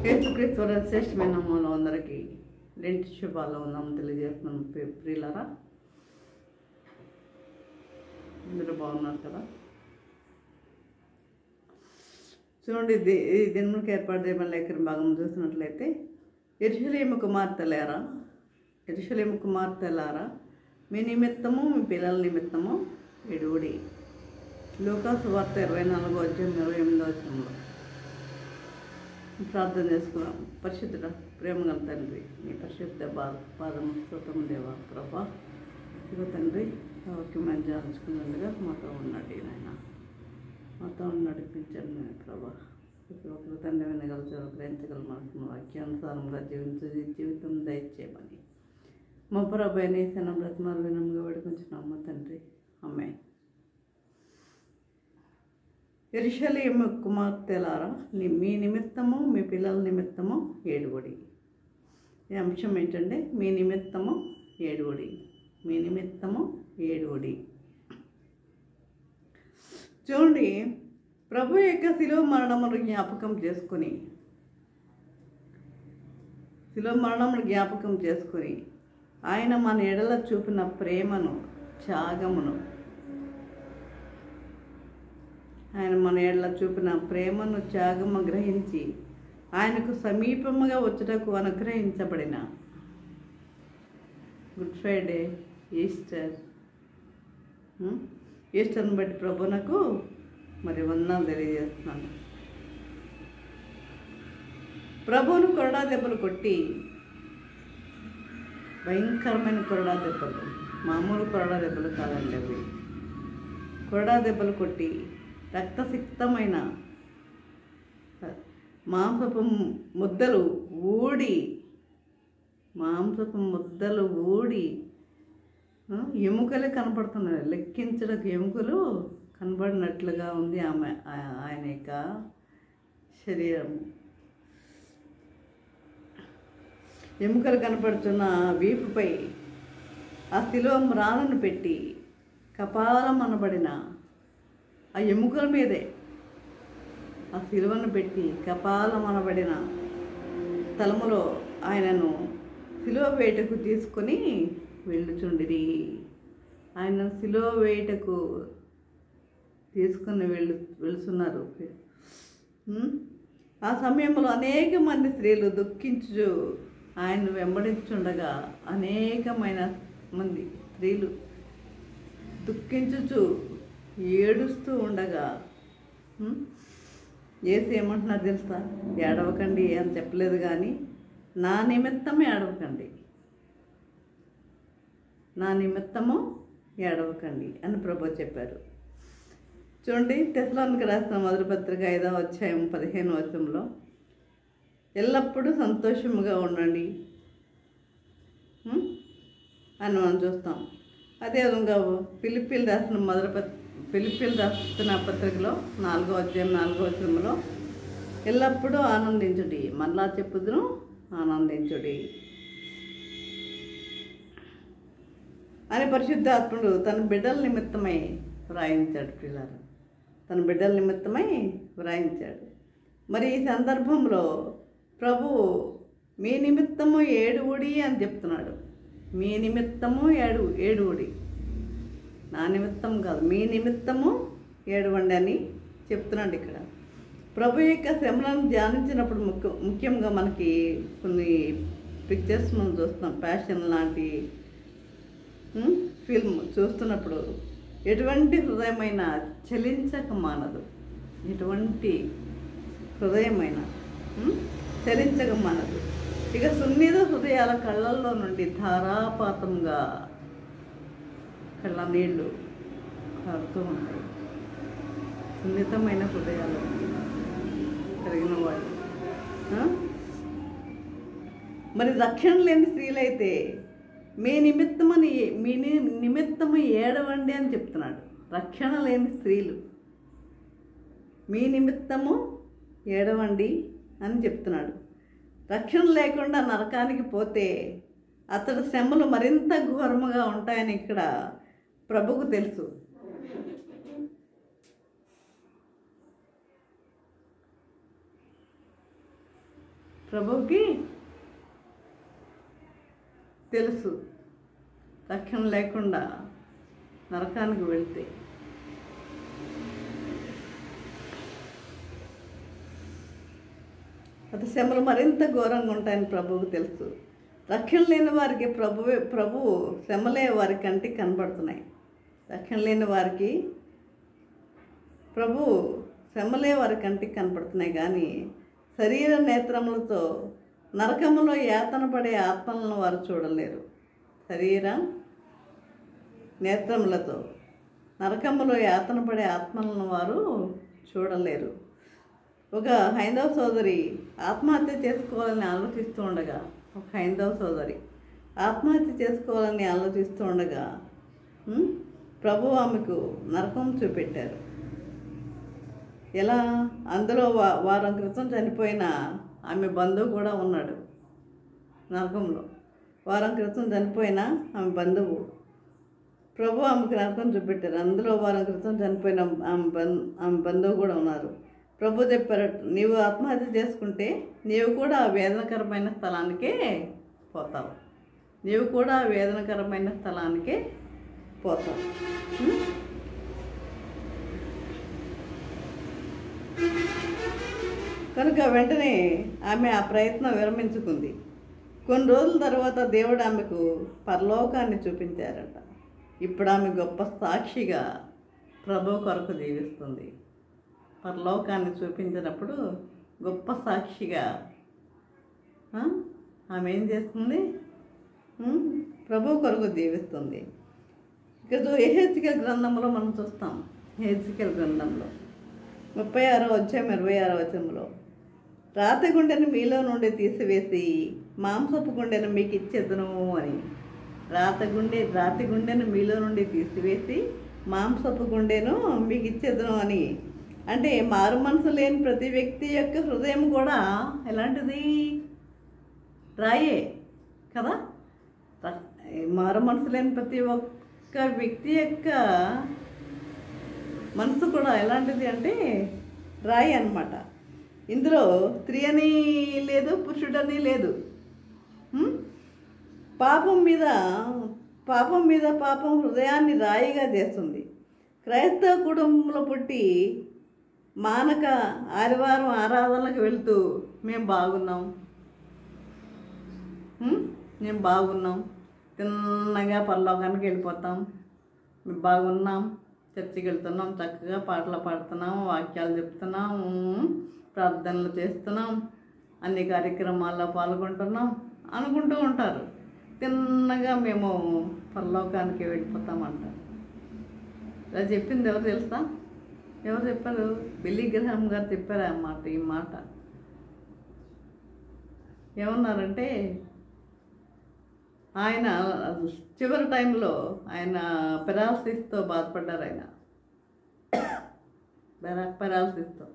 యేసుక్రీస్తు శ్రేష్టమైన నామములో అందరికీ లెంట్ శుభాలు ఉన్నాము తెలియజేస్తున్నాం. ప్రియులారా, అందరూ బాగున్నారు కదా? చూడండి, ఈ దినములకు ఏర్పాటు చేయబడిన లేఖన భాగం చూసినట్లయితే, యెరూషలేము కుమార్తెలారా, మీ నిమిత్తము మీ పిల్లల నిమిత్తము ఎడుగుడి. లూకా సువార్త 24:28 ప్రార్థన చేసుకున్నాం. పరిశుద్ధుడ, ప్రేమగల తండ్రి, నీ పరిశుద్ధ పాదము స్తోత్రము దేవా. ప్రభా, ఇగో తండ్రి, వాక్యం ధ్యానించుకున్నట్టుగా మాతో ఉన్నాడు నాయన, మాతో నడిపించండి ప్రభా. ప్రతి ఒక్కరు తండ్రి వినగలుగుతారు, గ్రహించగల మనసును వాక్యానుసారంగా జీవితం దయచేయమని మా ప్రభు నేసన బ్రతమాలు వినముగా వేడుకొంచున్నాము తండ్రి. ఆమేన్. యెరూషలేము కుమార్తెలారా, మీ నిమిత్తము మీ పిల్లల నిమిత్తము ఏడుగుడి. ఈ అంశం ఏంటంటే, మీ నిమిత్తము ఏడుగుడి, మీ నిమిత్తము ఏడుగుడి. చూడండి, ప్రభు యొక్క శిలువ మరణమును జ్ఞాపకం చేసుకుని ఆయన మన ఎడల చూపిన ప్రేమను, త్యాగమును, త్యాగము గ్రహించి ఆయనకు సమీపముగా వచ్చుటకు అనుగ్రహించబడిన గుడ్ ఫ్రైడే, ఈస్టర్ని బట్టి ప్రభునకు మరి వందనాలు తెలియజేస్తున్నాను. ప్రభువును కొరడా దెబ్బలు కొట్టి, భయంకరమైన కొరడా దెబ్బలు, మామూలు కొరడా దెబ్బలు కాదండి అవి. కొరడా దెబ్బలు కొట్టి రక్తసిక్తమైన మాంసపు ముద్దలు ఊడి ఎముకలే కనపడుతున్నాయి. లెక్కించడానికి ఎముకలు కనబడినట్లుగా ఉంది ఆయన యొక్క శరీరం. ఎముకలు కనపడుతున్న వీపుపై ఆ శిలువ మ్రాణను పెట్టి కపాలం అనబడిన ఆ ఎముకల మీదే ఆ శిలువను పెట్టి కపాలం అనబడిన స్థలములో ఆయనను శిలువ వేటకు తీసుకొని వెళ్ళుచుండిరి. ఆయన శిలువ వేటకు తీసుకుని వెళుతున్నారు. ఆ సమయంలో అనేక మంది స్త్రీలు దుఃఖించు ఆయన వెంబడించుండగా, అనేకమైన మంది స్త్రీలు దుఃఖించుచు ఏడుస్తూ ఉండగా యేసు ఏమంటున్నారు తెలుసా? ఏడవకండి అని చెప్పలేదు, కానీ నా నిమిత్తమే ఏడవకండి అని ప్రభు చెప్పారు. చూడండి, తెస్సలోనికీయులకు రాసిన మొదటి పత్రిక 5వ అధ్యాయం 15వ వచనంలో, ఎల్లప్పుడూ సంతోషముగా ఉండండి అని మనం చూస్తాం. అదేవిధంగా ఫిలిప్పీలు రాసిన పత్రికలో 4వ అధ్యాయం 4వ వచనంలో, ఎల్లప్పుడూ ఆనందించుడి, మరలా చెప్పుదును ఆనందించుడి అని పరిశుద్ధాత్ముడు తన బిడ్డల నిమిత్తమై వ్రాయించాడు. పిల్లలు తన బిడ్డల నిమిత్తమై వ్రాయించాడు. మరి ఈ సందర్భంలో ప్రభు మీ నిమిత్తము ఏడుగుడి అని చెప్తున్నాడు. మీ నిమిత్తము ఏడుగుడి, నా నిమిత్తం కాదు, మీ నిమిత్తము ఏడవండి అని చెప్తున్నాడు. ఇక్కడ ప్రభు యొక్క శ్రమలను ధ్యానించినప్పుడు ముఖ్యంగా మనకి కొన్ని పిక్చర్స్ మనం చూస్తున్నాం. ప్యాషన్ లాంటి ఫిల్మ్ చూస్తున్నప్పుడు ఎటువంటి హృదయమైన చలించక మానదు. ఎటువంటి హృదయమైన చలించక మానదు. ఇక సున్నిత హృదయాల కళ్ళల్లో నుండి ధారాపాతంగా కళ్ళ నీళ్లు కారుతూ ఉంటాయి. సున్నితమైన హృదయాలు కలిగిన వాళ్ళు. మరి రక్షణ లేని స్త్రీలైతే మీ నిమిత్తము ఏడవండి అని చెప్తున్నాడు. రక్షణ లేని స్త్రీలు మీ నిమిత్తము ఏడవండి అని చెప్తున్నాడు. రక్షణ లేకుండా నరకానికి పోతే అతడి శ్రమలు మరింత ఘోరముగా ఉంటాయని ఇక్కడ ప్రభుకు తెలుసు. ప్రభువుకి తెలుసు రక్షణ లేకుండా నరకానికి వెళ్తే అది శ్రమలు మరింత ఘోరంగా ఉంటాయని ప్రభువుకు తెలుసు. రక్షణ లేని వారికి ప్రభువు శ్రమలే వారి కంటికి కనబడుతున్నాయి. రక్షణ లేని వారికి ప్రభువు శ్రమలే వారి కంటికి కనపడుతున్నాయి, కానీ శరీర నేత్రములతో నరకములో యాతన పడే ఆత్మలను వారు చూడలేరు. శరీర నేత్రములతో నరకములో యాతన పడే ఆత్మలను వారు చూడలేరు. ఒక హైందవ సోదరి ఆత్మహత్య చేసుకోవాలని ఆలోచిస్తూ ఉండగా ప్రభు ఆమెకు నరకం చూపెట్టారు. ఎలా? అందులో వారం క్రితం చనిపోయిన ఆమె బంధువు కూడా ఉన్నాడు నరకంలో. వారం క్రితం చనిపోయిన ఆమె బంధువు ప్రభు ఆమెకు నరకం చూపెట్టారు. అందులో వారం క్రితం చనిపోయిన ఆమె బంధువు కూడా ఉన్నారు. ప్రభు చెప్పారు, నీవు ఆత్మహత్య చేసుకుంటే నీవు కూడా ఆ వేదనకరమైన స్థలానికే పోతావు. కనుక వెంటనే ఆమె ఆ ప్రయత్నం విరమించుకుంది. కొన్ని రోజుల తర్వాత దేవుడు ఆమెకు పరలోకాన్ని చూపించారట. ఇప్పుడు ఆమె గొప్ప సాక్షిగా ప్రభు కొరకు జీవిస్తుంది. పరలోకాన్ని చూపించినప్పుడు గొప్ప సాక్షిగా ఆమె ఏం చేస్తుంది? ప్రభు కొరకు జీవిస్తుంది. ఇక యెహెజ్కేలు గ్రంథంలో మనం చూస్తాం. యెహెజ్కేలు గ్రంథంలో 36వ అధ్యాయం 26వ వచనంలో, రాతి గుండెను మీలో నుండి తీసివేసి మాంసపు గుండెను మీకు ఇచ్చేదను అని. రాతి గుండెను మీలో నుండి తీసివేసి మాంసపు గుండెను మీకు ఇచ్చేదను అని. అంటే మారు మనసు లేని ప్రతి వ్యక్తి యొక్క హృదయం కూడా ఎలాంటిది? రాయే కదా. మారు మనసు లేని ప్రతి ఒక్క వ్యక్తి యొక్క మనసు కూడా ఎలాంటిది అంటే రాయి అన్నమాట. ఇందులో స్త్రీ అని లేదు, పురుషుడని లేదు. పాపం మీద పాపం హృదయాన్ని రాయిగా చేస్తుంది. క్రైస్తవ కుటుంబంలో పుట్టి మానక ఆదివారం ఆరాధనలకు వెళ్తూ మేము బాగున్నాం తిన్నగా పరలోకానికి వెళ్ళిపోతాం, మేము బాగున్నాం, చర్చికి వెళ్తున్నాం, చక్కగా పాటలు పాడుతున్నాం, వాక్యాలు చెప్తున్నాం, ప్రార్థనలు చేస్తున్నాం, అన్ని కార్యక్రమాల్లో పాల్గొంటున్నాం అనుకుంటూ ఉంటారు. తిన్నగా మేము పరలోకానికి వెళ్ళిపోతామంటారు. ఇలా చెప్పింది ఎవరు తెలుసా? ఎవరు చెప్పారు? బిల్లీ గ్రహాం గారు చెప్పారు అన్నమాట ఈ మాట. ఏమన్నారంటే, ఆయన చివరి టైంలో ఆయన పెరాలసిస్తో బాధపడ్డారు. ఆయన పెరాలసిస్తో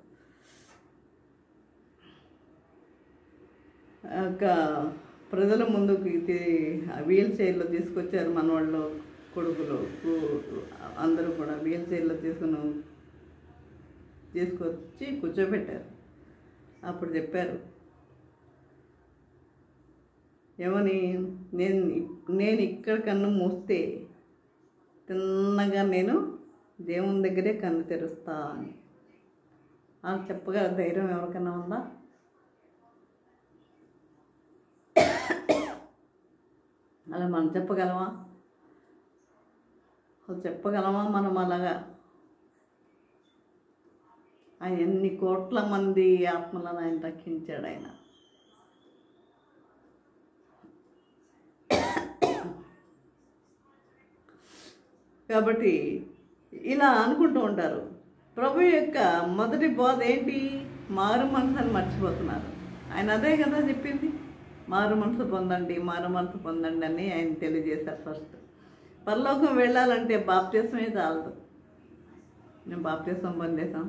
ఒక ప్రజల ముందుకు వీల్ చైర్లో తీసుకొచ్చారు. మనవాళ్ళు కొడుకులు అందరూ కూడా వీల్ చైర్లో తీసుకొచ్చి కూర్చోబెట్టారు. అప్పుడు చెప్పారు ఏమని, నేను ఇక్కడ కన్ను మూస్తే తిన్నగా నేను దేవుని దగ్గరే కన్ను తెరుస్తా అని. అది చెప్పగల ధైర్యం ఎవరికైనా ఉందా? అలా మనం చెప్పగలమా? అసలు చెప్పగలమా మనం అలాగా? ఆయన ఎన్ని కోట్ల మంది ఆత్మలను ఆయన రక్షించాడు ఆయన. కాబట్టి ఇలా అనుకుంటూ ఉంటారు. ప్రభు యొక్క మొదటి బోధ ఏంటి? మారు మనసుని మర్చిపోతున్నారు. ఆయన అదే కదా చెప్పింది, మారు మనసు పొందండి, మారు మనసు పొందండి అని ఆయన తెలియజేశారు. ఫస్ట్ పరలోకం వెళ్ళాలంటే బాప్తిస్మే చాలదు. మేము బాప్తిస్మం పొందేసాం.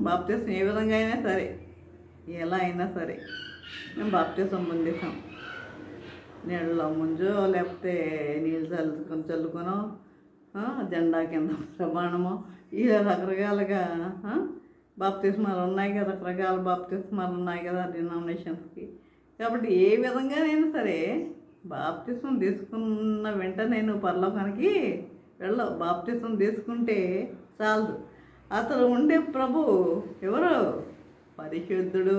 బాప్తిస్మం ఏ విధంగా అయినా సరే, ఎలా అయినా సరే మేము బాప్తిస్మం పొందేసాం. నీళ్ళలో ముంజో లేకపోతే నీళ్ళు చల్లుకొనో జెండా కింద ప్రమాణమో ఇలా రకరకాలుగా బాప్తిస్మాలు ఉన్నాయి కదా, రకరకాల బాప్తిస్మాలు ఉన్నాయి కదా డినామినేషన్స్కి. కాబట్టి ఏ విధంగానైనా సరే బాప్తిస్మం తీసుకున్న వెంటనే నువ్వు పరలోకానికి వెళ్ళవు. బాప్తిస్మం తీసుకుంటే చాలదు. అతను ఉండే ప్రభు ఎవరు? పరిశుద్ధుడు.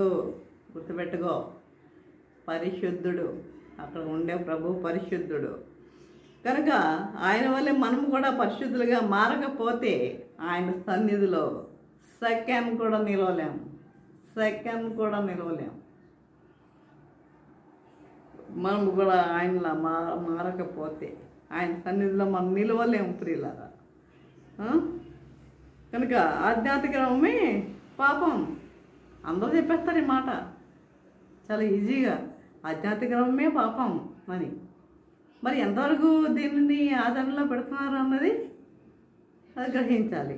గుర్తుపెట్టుకో, పరిశుద్ధుడు. అక్కడ ఉండే ప్రభు పరిశుద్ధుడు. కనుక ఆయన వల్లే మనం కూడా పరిశుద్ధులుగా మారకపోతే ఆయన సన్నిధిలో సెకండ్ కూడా నిలవలేము. మనం కూడా ఆయనలా మారకపోతే ఆయన సన్నిధిలో మనం నిలవలేము ప్రియులారా. కనుక ఆధ్యాత్మికమే పాపం. అందరూ చెప్పేస్తారు ఈ మాట చాలా ఈజీగా, ఆధ్యాత్మికమే పాపం అని. మరి ఎంతవరకు దీనిని ఆచరణలో పెడుతున్నారు అన్నది అది గ్రహించాలి.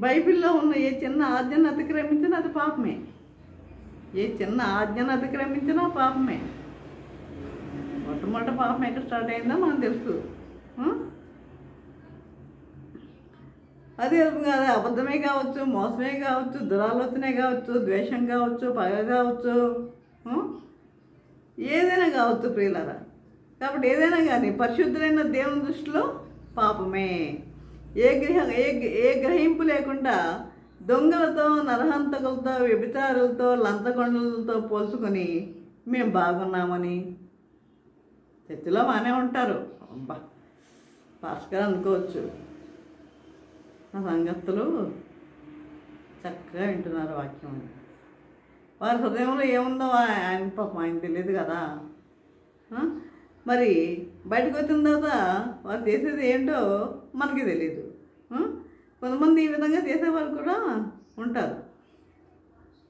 బైబిల్లో ఉన్న ఏ చిన్న ఆజ్ఞను అతిక్రమించినా అది పాపమే. ఏ చిన్న ఆజ్ఞను అతిక్రమించినా పాపమే. మొట్టమొదటి పాపం ఎక్కడ స్టార్ట్ అయిందో మనకు తెలుసు. అది కాదు, అబద్ధమే కావచ్చు, మోసమే కావచ్చు, దురాలోచనే కావచ్చు, ద్వేషం కావచ్చు, పగ కావచ్చు, ఏదైనా కావచ్చు ప్రియులారా. కాబట్టి ఏదైనా కానీ పరిశుద్ధులైన దేవుని దృష్టిలో పాపమే. ఏ గ్రహింపు లేకుండా దొంగలతో, నరహంతకులతో, వ్యభిచారులతో, లంచగొండలతో పోల్చుకొని మేము బాగున్నామని చర్చిలో బాగానే ఉంటారు. అబ్బా పాస్టర్ అనుకోవచ్చు, ఆ సంగతులు చక్కగా వింటున్నారు వాక్యం అని. వారి హృదయంలో ఏముందో ఆయన పాపం ఆయన తెలియదు కదా. మరి బయటకు వచ్చిన తర్వాత వారు చేసేది ఏంటో మనకి తెలియదు. కొంతమంది ఈ విధంగా చేసేవారు కూడా ఉంటారు.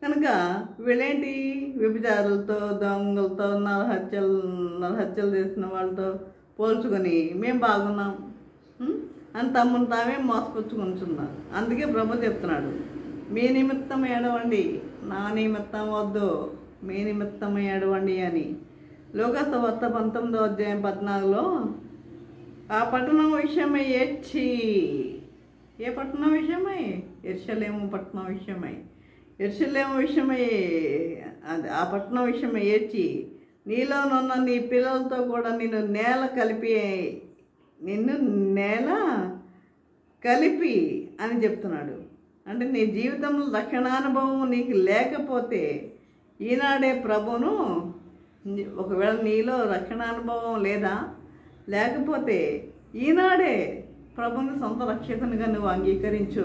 కనుక వీళ్ళేంటి, వ్యభిచారులతో, దొంగలతో, నరహత్యలు చేసిన వాళ్ళతో పోల్చుకొని మేము బాగున్నాం అని తమ్మును తామే మోసపుచ్చుకుంటున్నారు. అందుకే ప్రభు చెప్తున్నాడు, మీ నిమిత్తం ఏడవండి, నా నిమిత్తం వద్దు, మీ నిమిత్తం ఏడవండి అని. లోకసువార్త 19:14 ఆ పట్టణం విషయమై ఏడ్చి, ఏ పట్టణం విషయమై? యెరూషలేము పట్టణం విషయమై. యెరూషలేము విషయమై ఆ పట్టణం విషయమై ఏడ్చి, నీలోనున్న నీ పిల్లలతో కూడా నిన్ను నేల కలిపి అని చెప్తున్నాడు. అంటే నీ జీవితంలో రక్షణానుభవం నీకు లేకపోతే ఈనాడే ప్రభును, ఒకవేళ నీలో రక్షణానుభవం లేకపోతే ఈనాడే ప్రభుని సొంత రక్షకునిగా నువ్వు అంగీకరించు.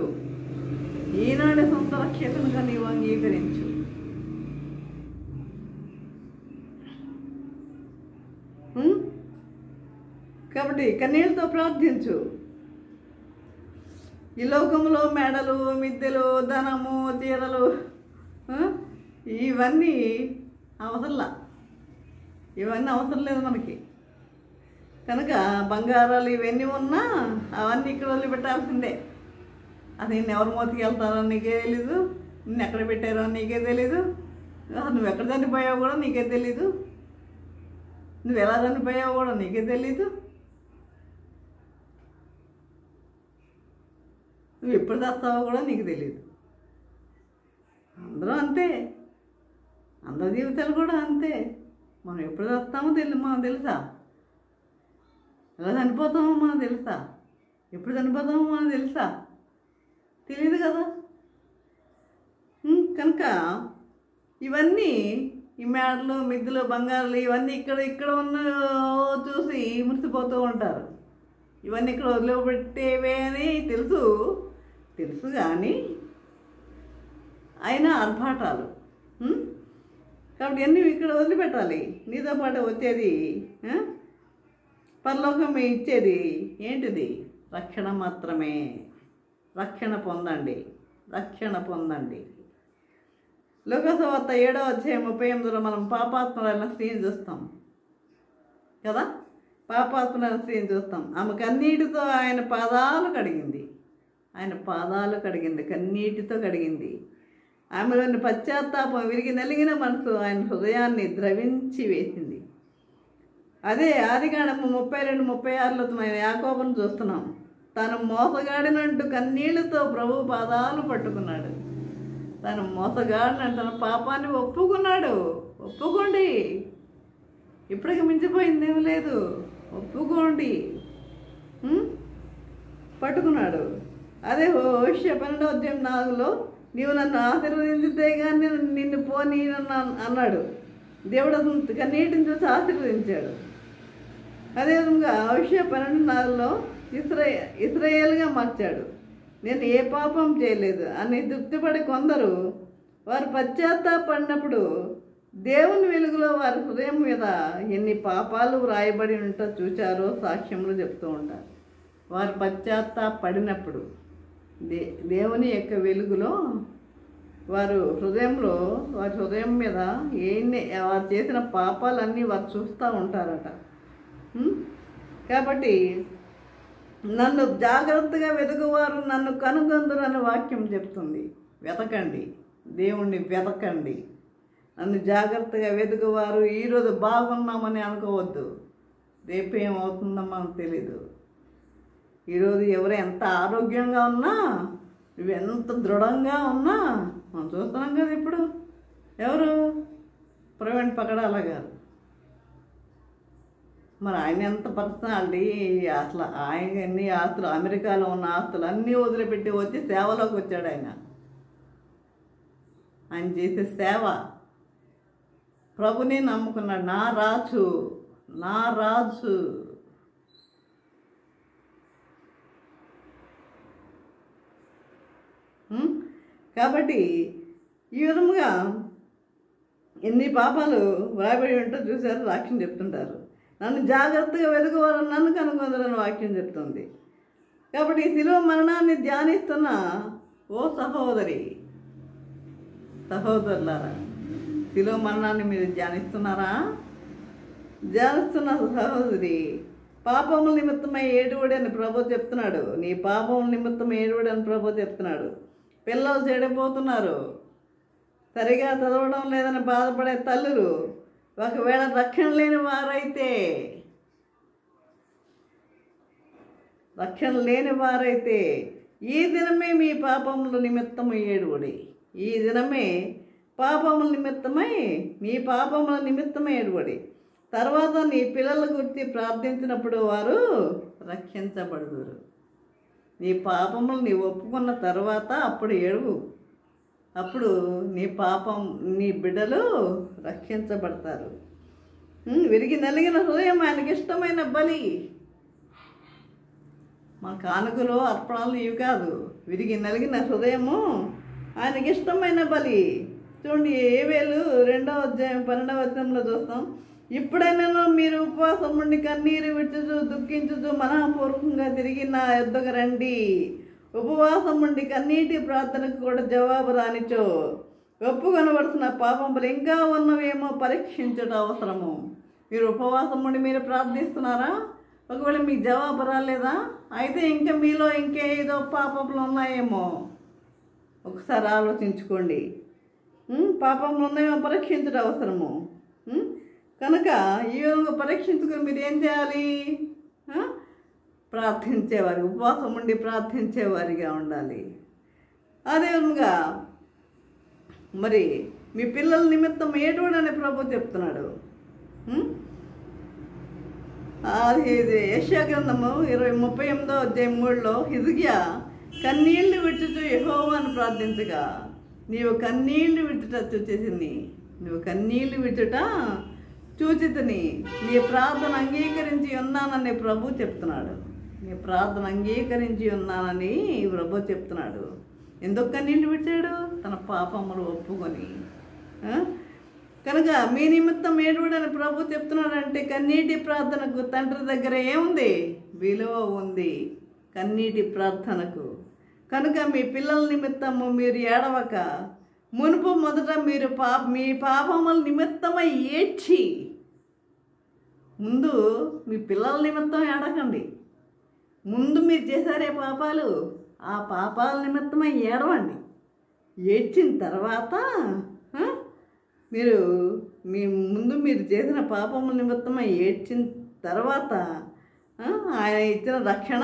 ఈనాడే సొంత రక్షకునిగా నీవు అంగీకరించు. కాబట్టి కన్నీళ్ళతో ప్రార్థించు. ఈ లోకంలో మెడలు, మిద్దెలు, ధనము, చీరలు ఇవన్నీ అవసరం లేదు మనకి. కనుక బంగారాలు ఇవన్నీ ఉన్నా అవన్నీ ఇక్కడ వదిలిపెట్టాల్సిందే. అది నిన్ను ఎవరు మోతికి వెళ్తారో నీకే తెలీదు, నిన్ను ఎక్కడ పెట్టారో నీకే తెలీదు, నువ్వు ఎక్కడ చనిపోయావు కూడా నీకే తెలీదు, నువ్వు ఎలా చనిపోయావు కూడా నీకే తెలీదు, నువ్వు ఎప్పుడు చేస్తావో కూడా నీకు తెలియదు. అందరూ అంతే, అందరి జీవితాలు కూడా అంతే. మనం ఎప్పుడు చేస్తామో మనకు తెలుసా? ఎలా చనిపోతామో మనకు తెలుసా? ఎప్పుడు చనిపోతామో మనకు తెలుసా? తెలియదు కదా. కనుక ఇవన్నీ, ఈ మేడలు, మిద్దెలు, బంగారాలు ఇవన్నీ ఇక్కడ ఉన్న చూసి మురిసిపోతూ ఉంటారు. ఇవన్నీ ఇక్కడ వదిలిపెట్టేవే అని తెలుసు కానీ అయినా ఆర్భాటాలు. కాబట్టి అన్నీ ఇక్కడ వదిలిపెట్టాలి. నీతో పాటు వచ్చేది పరలోకం ఇచ్చేది ఏంటిది? రక్షణ మాత్రమే. రక్షణ పొందండి. లోకసువార్త 7:38 మనం పాపాత్ములైన స్త్రీని చూస్తాం కదా. పాపాత్ములైన స్త్రీని చూస్తాం. ఆమె కన్నీటితో ఆయన పాదాలు కడిగింది, కన్నీటితో కడిగింది. ఆమెలోని పశ్చాత్తాపం, విరిగి నలిగిన మనసు ఆయన హృదయాన్ని ద్రవించి వేసింది. అదే ఆదికాండము 32:36 మనం యాకోబును చూస్తున్నాం. తను మోసగాడినంటూ కన్నీళ్లతో ప్రభు పాదాలు పట్టుకున్నాడు. తను మోసగాడినంటూ తన పాపాన్ని ఒప్పుకున్నాడు. ఒప్పుకోండి, ఇప్పటికి మించిపోయిందేమీ లేదు, ఒప్పుకోండి. పట్టుకున్నాడు. అదే హోషేయ 12:4 నీవు నన్ను ఆశీర్వదించితే కానీ నిన్ను పోనీ అన్నాడు. దేవుడు అతను కన్నీటిని చూసి ఆశీర్వదించాడు. అదేవిధంగా హోషేయ 12:4 ఇశ్రాయేలుగా మార్చాడు. నేను ఏ పాపం చేయలేదు అని తృప్తిపడి కొందరు వారు పశ్చాత్తాపడినప్పుడు దేవుని వెలుగులో వారి హృదయం మీద ఎన్ని పాపాలు వ్రాయబడి ఉంటో చూచారో సాక్ష్యములు చెప్తూ ఉంటారు. వారు పశ్చాత్తాపడినప్పుడు దేవుని యొక్క వెలుగులో వారి హృదయం మీద వారు చేసిన పాపాలన్నీ వారు చూస్తూ ఉంటారట. కాబట్టి నన్ను జాగ్రత్తగా వెతుకువారు నన్ను కనుగొందురని వాక్యం చెప్తుంది. వెతకండి, దేవుణ్ణి వెతకండి. నన్ను జాగ్రత్తగా వెతుకువారు. ఈరోజు బాగున్నామని అనుకోవద్దు, రేపు ఏమవుతుందో మనకు తెలీదు. ఈరోజు ఎవరు ఎంత ఆరోగ్యంగా ఉన్నా, నువ్వు ఎంత దృఢంగా ఉన్నా, మనం చూస్తున్నాం కదా. ఇప్పుడు ఎవరు? ప్రవీణ్ పగడాల గారు. మరి ఆయన ఎంత పర్సనాలిటీ, అసలు ఆయన ఎన్ని ఆస్తులు, అమెరికాలో ఉన్న ఆస్తులు అన్నీ వదిలిపెట్టి వచ్చి సేవలోకి వచ్చాడు. ఆయన చేసే సేవ, ప్రభుని నమ్ముకున్నాడు. నా రాజు. కాబట్టి ఈ విధముగా ఎన్ని పాపాలు వ్రాయబడి ఉంటో చూసారు, వాక్యం చెప్తుంటారు. నన్ను జాగ్రత్తగా వెతుకువారు నన్ను కనుగొందరని వాక్యం చెప్తుంది. కాబట్టి ఈ శిలువ మరణాన్ని ధ్యానిస్తున్న ఓ సహోదరులారా, శిలువ మరణాన్ని మీరు ధ్యానిస్తున్నారా? ధ్యానిస్తున్న సహోదరి, పాపముల నిమిత్తమై ఏడువడి అని ప్రభు చెప్తున్నాడు. నీ పాపముల నిమిత్తం ఏడువడి అని ప్రభు చెప్తున్నాడు. పిల్లలు చెడిపోతున్నారు, సరిగా చదవడం లేదని బాధపడే తల్లులు, ఒకవేళ రక్షణ లేని వారైతే ఈ దినమే మీ పాపముల నిమిత్తము ఏడువడి. ఈ దినమే మీ పాపముల నిమిత్తమే ఏడువడి. తర్వాత నీ పిల్లల గురించి ప్రార్థించినప్పుడు వారు రక్షించబడుదురు. నీ పాపములు నీ ఒప్పుకున్న తర్వాత అప్పుడు ఏడువు. అప్పుడు నీ బిడ్డలు రక్షించబడతారు. విరిగి నలిగిన హృదయం ఆయనకి ఇష్టమైన బలి. మా కానుకలు అర్పణలు ఇవి కాదు, విరిగి నలిగిన హృదయము ఆయనకి ఇష్టమైన బలి. చూడండి, యోవేలు 2:12 చూస్తాం. ఇప్పుడైనా మీరు ఉపవాసం ఉండి కన్నీరు విడుచుచు దుఃఖించుచు మనఃపూర్వకంగా తిరిగి నా యొద్దకు రండి. ఉపవాసం ఉండి కన్నీటి ప్రార్థనకు కూడా జవాబు రానిచో ఒప్పుకొనవలసిన పాపములు ఇంకా ఉన్నవేమో పరీక్షించడం అవసరము. మీరు ఉపవాసం ఉండి మీరు ప్రార్థిస్తున్నారా? ఒకవేళ మీకు జవాబు రాలేదా? అయితే ఇంకా మీలో ఇంకేదో పాపములు ఉన్నాయేమో ఒకసారి ఆలోచించుకోండి. పాపములు ఉన్నాయేమో పరీక్షించడం అవసరము. కనుక ఈ విధంగా పరీక్షించుకొని మీరు ఏం చేయాలి? ప్రార్థించేవారు, ఉపవాసం ఉండి ప్రార్థించేవారిగా ఉండాలి. అదేవిధంగా మరి మీ పిల్లల నిమిత్తం ఏడువడని ప్రభు చెప్తున్నాడు. అది యెషయా గ్రంథము 38:3 హిజ్కియా కన్నీళ్లు విడుచుచు యెహోవాను ప్రార్థించగా నీవు కన్నీళ్లు విడుచుట చూచేసింది. నువ్వు కన్నీళ్లు విడుచుట చూచితిని, నీ ప్రార్థన అంగీకరించి ఉన్నానని ప్రభు చెప్తున్నాడు. నీ ప్రార్థన అంగీకరించి ఉన్నానని ప్రభు చెప్తున్నాడు. ఎందుకు కన్నీళ్ళు విడిచాడు? తన పాపములు ఒప్పుకొని. కనుక మీ నిమిత్తం ఏడువడని ప్రభు చెప్తున్నాడంటే కన్నీటి ప్రార్థనకు తండ్రి దగ్గర ఏముంది? విలువ ఉంది కన్నీటి ప్రార్థనకు. కనుక మీ పిల్లల నిమిత్తము మీరు ఏడవక మునుపు మొదట మీరు మీ పాపముల నిమిత్తమై ఏడ్చి, ముందు మీ పిల్లల నిమిత్తం ఏడకండి. ముందు మీరు చేశారే పాపాలు, ఆ పాపాల నిమిత్తమై ఏడవండి. ఏడ్చిన తర్వాత మీరు చేసిన పాపముల నిమిత్తమై ఏడ్చిన తర్వాత ఆయన ఇచ్చిన రక్షణ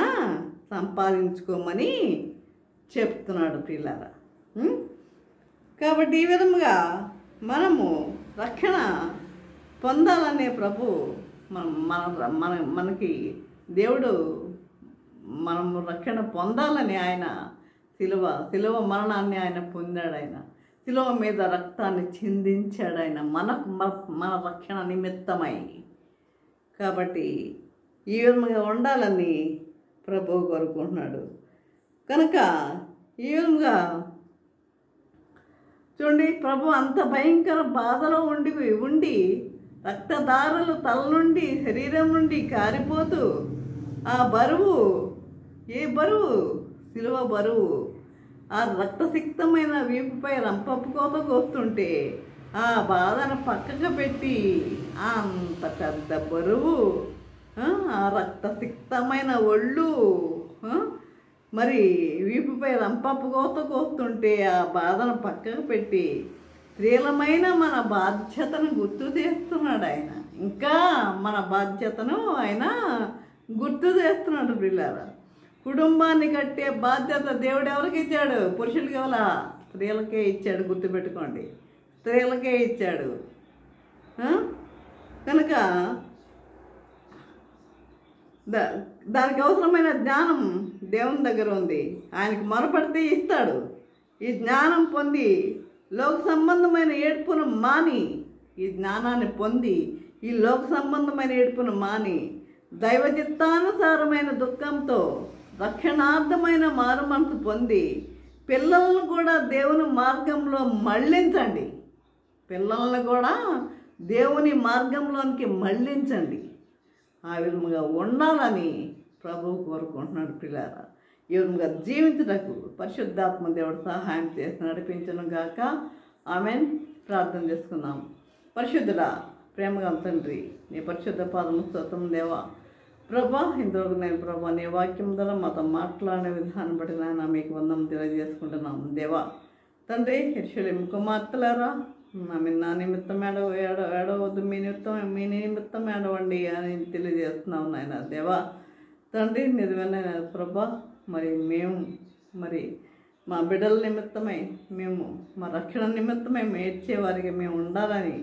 సంపాదించుకోమని చెప్తున్నాడు పిల్లరా. కాబట్టి ఈ విధముగా మనము రక్షణ పొందాలనే ప్రభు మనకి దేవుడు మనము రక్షణ పొందాలని ఆయన శిలువ మరణాన్ని ఆయన పొందాడు. ఆయన శిలువ మీద రక్తాన్ని చిందించాడు ఆయన మన రక్షణ నిమిత్తమై. కాబట్టి ఈ విధంగా ఉండాలని ప్రభువు కోరుకుంటున్నాడు. కనుక ఈ విధంగా చూడండి, ప్రభు అంత భయంకర బాధలో ఉండి రక్తధారలు తల నుండి శరీరం నుండి కారిపోతూ ఆ బరువు, ఏ బరువు? శిలువ బరువు. ఆ రక్తసిక్తమైన వీపుపై రంపపు కోత కోస్తుంటే ఆ బాధను పక్కకు పెట్టి అంత పెద్ద బరువు, ఆ రక్తసిక్తమైన ఒళ్ళు, మరి వీపుపై రంపపు కోత కోస్తుంటే ఆ బాధను పక్కకు పెట్టి స్త్రీలమైన మన బాధ్యతను గుర్తు చేస్తున్నాడు ఆయన. ఇంకా మన బాధ్యతను ఆయన గుర్తు చేస్తున్నాడు పిల్లారా. కుటుంబాన్ని కట్టే బాధ్యత దేవుడు ఎవరికి ఇచ్చాడు? పురుషులకి వల్ల స్త్రీలకే ఇచ్చాడు. గుర్తుపెట్టుకోండి, స్త్రీలకే ఇచ్చాడు. కనుక దానికి అవసరమైన జ్ఞానం దేవుని దగ్గర ఉంది. ఆయనకు మొరపడితే ఇస్తాడు. ఈ జ్ఞానం పొంది లోక సంబంధమైన ఏడ్పును మాని, ఈ జ్ఞానాన్ని పొంది ఈ లోక సంబంధమైన ఏడ్పును మాని దైవ చిత్తానుసారమైన దుఃఖంతో రక్షణార్థమైన మారు మనసు పొంది పిల్లలను కూడా దేవుని మార్గంలో మళ్ళించండి. పిల్లలను కూడా దేవుని మార్గంలోనికి మళ్ళించండి. ఆ విధముగా ఉండాలని ప్రభువు కోరుకుంటున్నాడు పిల్లారా. ఈ విధంగా జీవించుటకు పరిశుద్ధాత్మ దేవుడు సహాయం చేసి నడిపించను గాక. ఆమెన్. ప్రార్థన చేసుకుందాం. పరిశుద్ధుడా, ప్రేమగా తండ్రి, నీ పరిశుద్ధ పాదము స్తోత్రం దేవా. ప్రభా, ఇంతవరకు నేను ప్రభా నీ వాక్యం ద్వారా మాతో మాట్లాడిన విధానం బట్టి నాయన మీకు వందనం తెలియజేసుకుంటున్నాం దేవా. తండ్రి, యెరూషలేము కుమార్తెలారా, నా నిమిత్తం ఏడవద్దు, మీ నిమిత్తం ఏడవండి అని తెలియజేస్తున్నాం నాయన దేవా. తండ్రి, నిజమైన ప్రభా, మరి మా బిడ్డల నిమిత్తమై మా రక్షణ నిమిత్తమై ఏడ్చేవారికి మేము ఉండాలని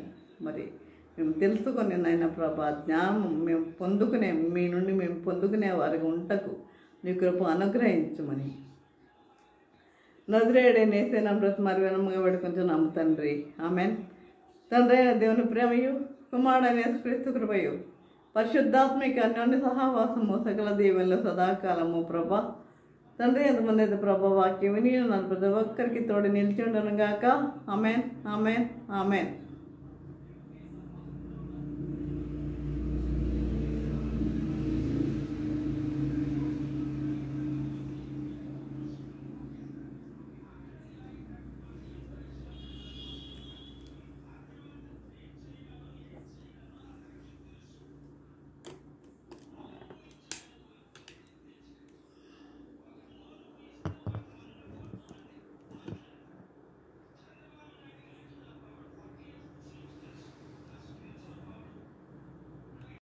మేము తెలుసుకొని నాయన ప్రభా, జ్ఞానం మీ నుండి మేము పొందుకునే వారికి ఉంటకు నీ కృప అనుగ్రహించమని నజరేయుడైన యేసయ్య నామమున మరి వినమ్ముగా వేడుకొంచున్నాము తండ్రి. ఆమెన్. తండ్రి అయిన దేవుని ప్రేమయు, కుమారుడైన యేసుక్రీస్తు కృపయు, పరిశుద్ధాత్మిక అన్యోన్య సహవాసము సకల దీవెనలు సదాకాలము ప్రభా. తండ్రి, ఎంతమంది అయితే ప్రభా వాక్యం విని నన్ను ప్రతి ఒక్కరికి తోడు నిలిచి ఉండను గాక. Amen, amen, amen.